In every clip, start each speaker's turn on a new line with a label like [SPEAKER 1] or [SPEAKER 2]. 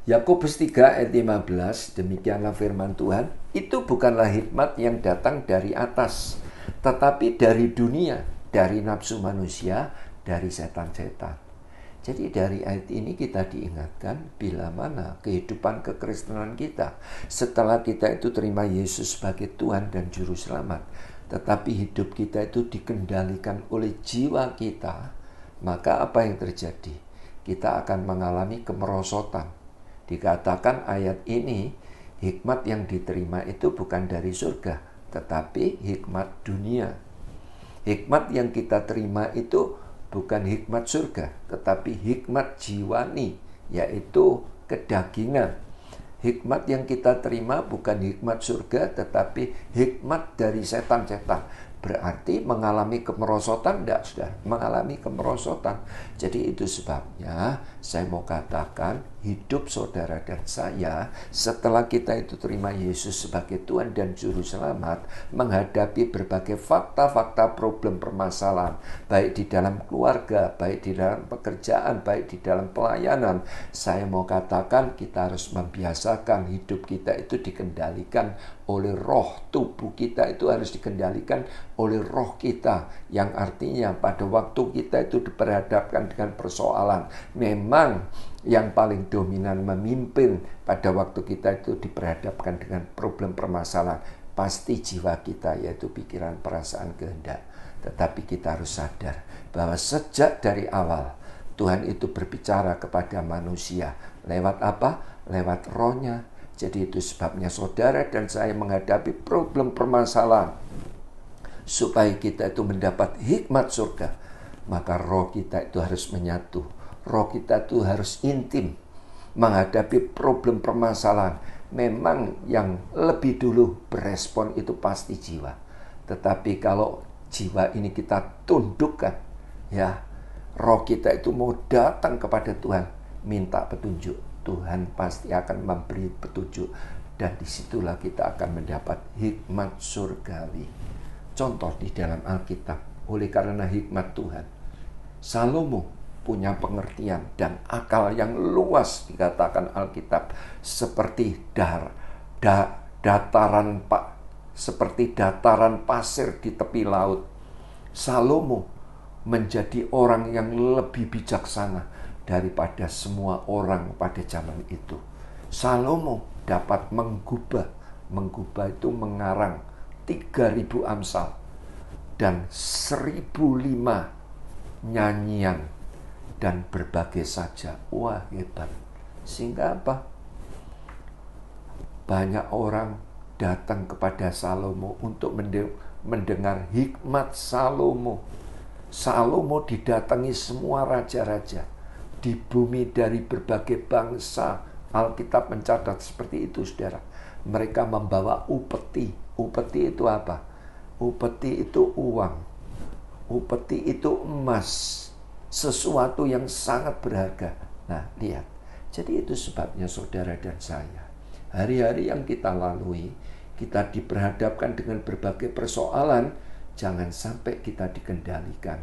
[SPEAKER 1] Yakobus 3 ayat 15, demikianlah firman Tuhan, itu bukanlah hikmat yang datang dari atas, tetapi dari dunia, dari nafsu manusia, dari setan-setan. Jadi dari ayat ini kita diingatkan bila mana kehidupan kekristenan kita setelah kita itu terima Yesus sebagai Tuhan dan Juru Selamat, tetapi hidup kita itu dikendalikan oleh jiwa kita, maka apa yang terjadi? Kita akan mengalami kemerosotan. Dikatakan ayat ini, hikmat yang diterima itu bukan dari surga, tetapi hikmat dunia. Hikmat yang kita terima itu bukan hikmat surga, tetapi hikmat jiwani, yaitu kedagingan. Hikmat yang kita terima bukan hikmat surga, tetapi hikmat dari setan-setan. Berarti mengalami kemerosotan tidak, sudah mengalami kemerosotan. Jadi itu sebabnya saya mau katakan hidup saudara dan saya setelah kita itu terima Yesus sebagai Tuhan dan Juru Selamat, menghadapi berbagai fakta-fakta problem permasalahan, baik di dalam keluarga, baik di dalam pekerjaan, baik di dalam pelayanan. Saya mau katakan kita harus membiasakan hidup kita itu dikendalikan oleh roh. Tubuh kita itu harus dikendalikan oleh roh kita, yang artinya pada waktu kita itu diperhadapkan dengan persoalan, memang yang paling dominan memimpin pada waktu kita itu diperhadapkan dengan problem permasalahan pasti jiwa kita, yaitu pikiran, perasaan, kehendak. Tetapi kita harus sadar bahwa sejak dari awal Tuhan itu berbicara kepada manusia lewat apa? Lewat rohnya. Jadi itu sebabnya saudara dan saya menghadapi problem permasalahan supaya kita itu mendapat hikmat surga, maka roh kita itu harus menyatu. Roh kita itu harus intim menghadapi problem permasalahan. Memang yang lebih dulu berespon itu pasti jiwa. Tetapi kalau jiwa ini kita tundukkan, ya, roh kita itu mau datang kepada Tuhan, minta petunjuk. Tuhan pasti akan memberi petunjuk, dan disitulah kita akan mendapat hikmat surgawi. Contoh di dalam Alkitab, oleh karena hikmat Tuhan, Salomo punya pengertian dan akal yang luas, dikatakan Alkitab, seperti dataran pasir di tepi laut. Salomo menjadi orang yang lebih bijaksana daripada semua orang pada zaman itu. Salomo dapat menggubah itu mengarang 3.000 amsal dan 1.005 nyanyian dan berbagai saja. Wah, hebat. Sehingga apa? Banyak orang datang kepada Salomo untuk mendengar hikmat Salomo. Salomo didatangi semua raja-raja di bumi dari berbagai bangsa. Alkitab mencatat seperti itu, saudara. Mereka membawa upeti. Upeti itu apa? Upeti itu uang. Upeti itu emas. Sesuatu yang sangat berharga. Nah, lihat. Jadi itu sebabnya saudara dan saya, hari-hari yang kita lalui, kita diperhadapkan dengan berbagai persoalan. Jangan sampai kita dikendalikan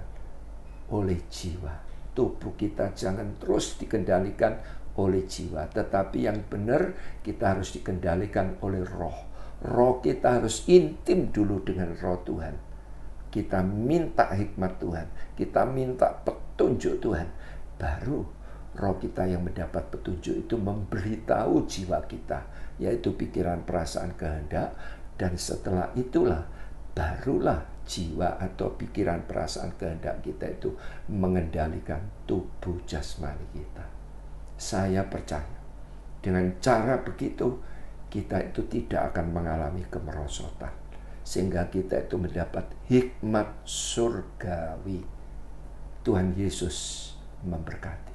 [SPEAKER 1] oleh jiwa. Tubuh kita jangan terus dikendalikan oleh jiwa, tetapi yang benar kita harus dikendalikan oleh roh. Roh kita harus intim dulu dengan roh Tuhan. Kita minta hikmat Tuhan, kita minta petunjuk Tuhan, baru roh kita yang mendapat petunjuk itu memberitahu jiwa kita, yaitu pikiran, perasaan, kehendak. Dan setelah itulah barulah jiwa atau pikiran, perasaan, kehendak kita itu mengendalikan tubuh jasmani kita. Saya percaya dengan cara begitu kita itu tidak akan mengalami kemerosotan, sehingga kita itu mendapat hikmat surgawi. Tuhan Yesus memberkati.